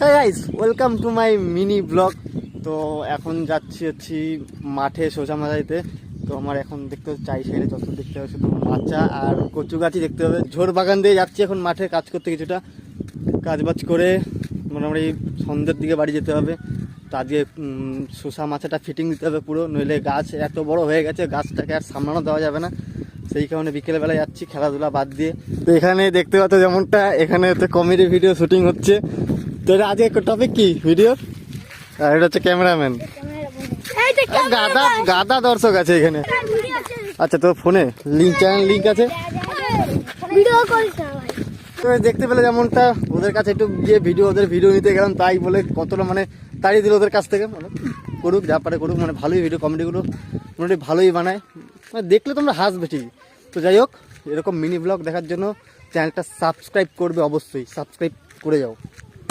হ্যাঁ guys, welcome to my mini blog. তো এখন যাচ্ছি মাঠে শসা মাচাইতে। তো আমার এখন দেখতে হবে চাই সাইডে যত দেখতে হবে শুধু মাচা আর কচু গাছই দেখতে হবে। ঝোর বাগান দিয়ে যাচ্ছি এখন মাঠে কাজ করতে, কিছুটা কাজবাজ করে মোটামুটি সন্ধ্যের দিকে বাড়ি যেতে হবে। তো আজকে শসা মাচাটা ফিটিং দিতে হবে পুরো, নইলে গাছ এত বড় হয়ে গেছে, গাছটাকে আর সামলানো দেওয়া যাবে না। সেই কারণে বিকেলবেলা যাচ্ছি খেলাধুলা বাদ দিয়ে। তো এখানে দেখতে পাচ্ছ যেমনটা, এখানে তো কমেডি ভিডিও শুটিং হচ্ছে। তো এটা আজকে টপিক কি ভিডিও, আর এটা হচ্ছে ক্যামেরাম্যান। গাদা গাদা দর্শক আছে এখানে। আচ্ছা, তোর ফোনে চ্যানেল লিঙ্ক আছে? তো দেখতে পেলে যেমনটা, ওদের কাছে একটু গিয়ে ওদের ভিডিও নিতে গেলাম, তাই বলে কতটা মানে তাড়িয়ে দিল ওদের কাছ থেকে। মানে করুক যা পারে করুক, মানে ভালোই ভিডিও কমেডিগুলো মোটামুটি ভালোই বানায়, মানে দেখলে তোমরা হাসবে ঠিকই। তো যাই হোক, এরকম মিনি ব্লগ দেখার জন্য চ্যানেলটা সাবস্ক্রাইব করবে, অবশ্যই সাবস্ক্রাইব করে যাও।